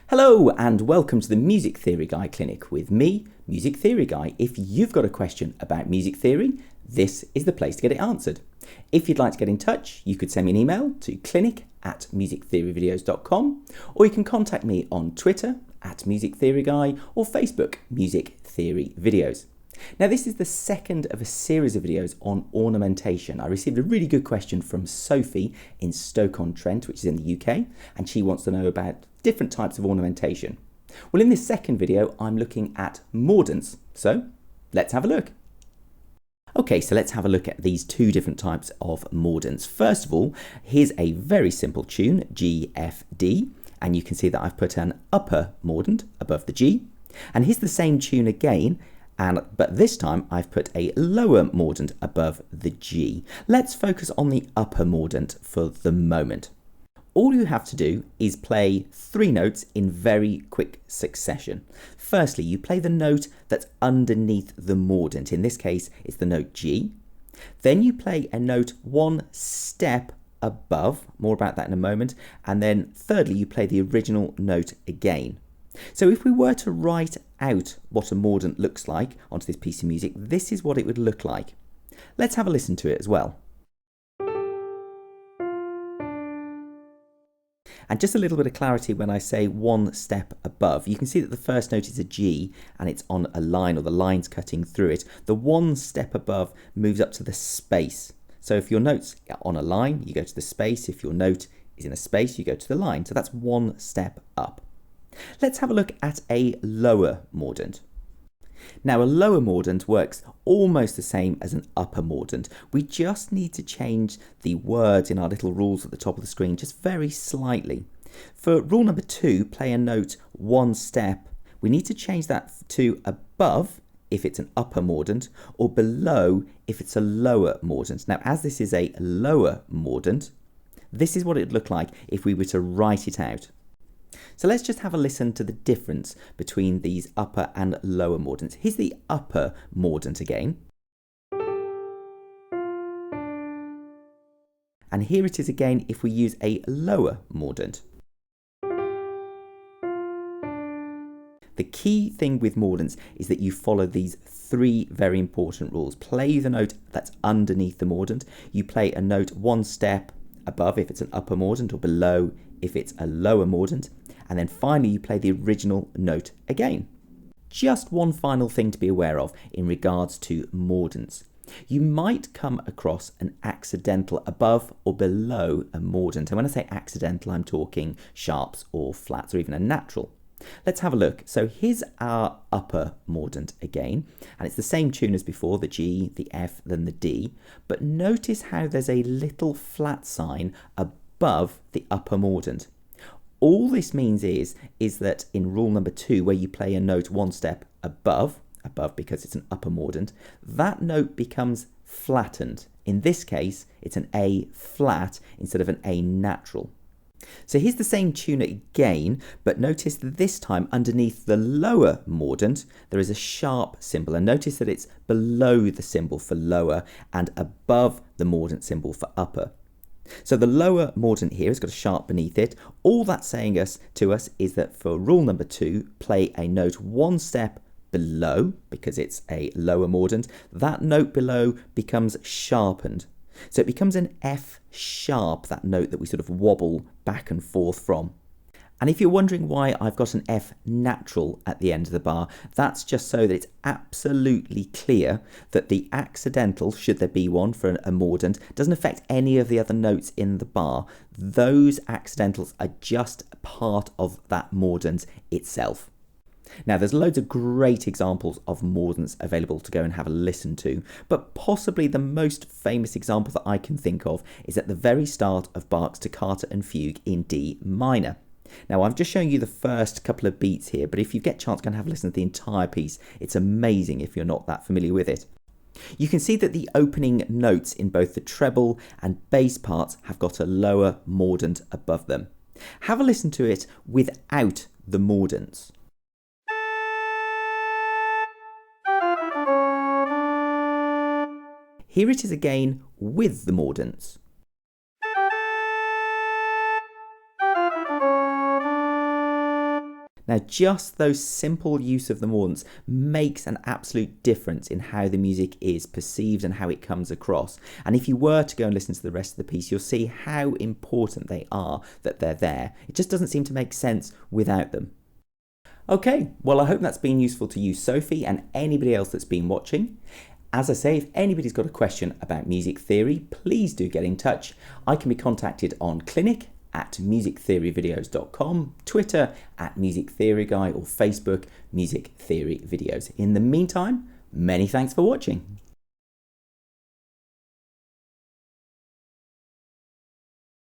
Hello and welcome to the Music Theory Guy Clinic with me, Music Theory Guy. If you've got a question about music theory, this is the place to get it answered. If you'd like to get in touch, you could send me an email to clinic@musictheoryvideos.com, or you can contact me on Twitter @MusicTheoryGuy or Facebook Music Theory Videos. Now this is the second of a series of videos on ornamentation. I received a really good question from Sophie in Stoke-on-Trent, which is in the UK, and she wants to know about different types of ornamentation. Well, in this second video, I'm looking at Mordents, so let's have a look. Okay, so let's have a look at these two different types of Mordents. First of all, here's a very simple tune, G, F, D, and you can see that I've put an upper Mordent above the G, and here's the same tune again, but this time I've put a lower Mordent above the G. Let's focus on the upper Mordent for the moment. All you have to do is play three notes in very quick succession. Firstly, you play the note that's underneath the Mordent. In this case, it's the note G. Then you play a note one step above, more about that in a moment. And then thirdly, you play the original note again. So if we were to write out what a Mordent looks like onto this piece of music, this is what it would look like. Let's have a listen to it as well. And just a little bit of clarity when I say one step above. You can see that the first note is a G and it's on a line, or the line's cutting through it. The one step above moves up to the space. So if your note's on a line, you go to the space. If your note is in a space, you go to the line. So that's one step up. Let's have a look at a lower Mordent. Now, a lower Mordent works almost the same as an upper Mordent. We just need to change the words in our little rules at the top of the screen just very slightly. For rule number 2, play a note one step. We need to change that to above if it's an upper Mordent, or below if it's a lower Mordent. Now, as this is a lower Mordent, this is what it would look like if we were to write it out. So let's just have a listen to the difference between these upper and lower Mordents. Here's the upper Mordent again. And here it is again if we use a lower Mordent. The key thing with Mordents is that you follow these three very important rules. Play the note that's underneath the Mordent. You play a note one step above if it's an upper Mordent, or below if it's a lower Mordent. And then finally you play the original note again. Just one final thing to be aware of in regards to Mordents. You might come across an accidental above or below a Mordent. And when I say accidental, I'm talking sharps or flats or even a natural. Let's have a look. So here's our upper Mordent again, and it's the same tune as before, the G, the F, then the D. But notice how there's a little flat sign above the upper Mordent. All this means is that in rule number 2, where you play a note one step above because it's an upper Mordent, that note becomes flattened. In this case, it's an A flat instead of an A natural. So here's the same tune again, but notice that this time underneath the lower Mordent, there is a sharp symbol. And notice that it's below the symbol for lower and above the Mordent symbol for upper. So the lower Mordent here has got a sharp beneath it. All that's saying to us is that for rule number 2, play a note one step below because it's a lower Mordent. That note below becomes sharpened. So it becomes an F sharp, that note that we sort of wobble back and forth from. And if you're wondering why I've got an F natural at the end of the bar, that's just so that it's absolutely clear that the accidental, should there be one for a Mordent, doesn't affect any of the other notes in the bar. Those accidentals are just part of that Mordent itself. Now, there's loads of great examples of Mordents available to go and have a listen to, but possibly the most famous example that I can think of is at the very start of Bach's Toccata and Fugue in D minor. Now, I'm just showing you the first couple of beats here, but if you get a chance, go and have a listen to the entire piece. It's amazing if you're not that familiar with it. You can see that the opening notes in both the treble and bass parts have got a lower Mordent above them. Have a listen to it without the Mordents. Here it is again with the Mordents. Now, just those simple use of the Mordents makes an absolute difference in how the music is perceived and how it comes across. And if you were to go and listen to the rest of the piece, you'll see how important they are, that they're there. It just doesn't seem to make sense without them. Okay, well, I hope that's been useful to you, Sophie, and anybody else that's been watching. As I say, if anybody's got a question about music theory, please do get in touch. I can be contacted on clinic@musictheoryvideos.com, Twitter @MusicTheoryGuy, or Facebook Music Theory Videos. In the meantime, many thanks for watching.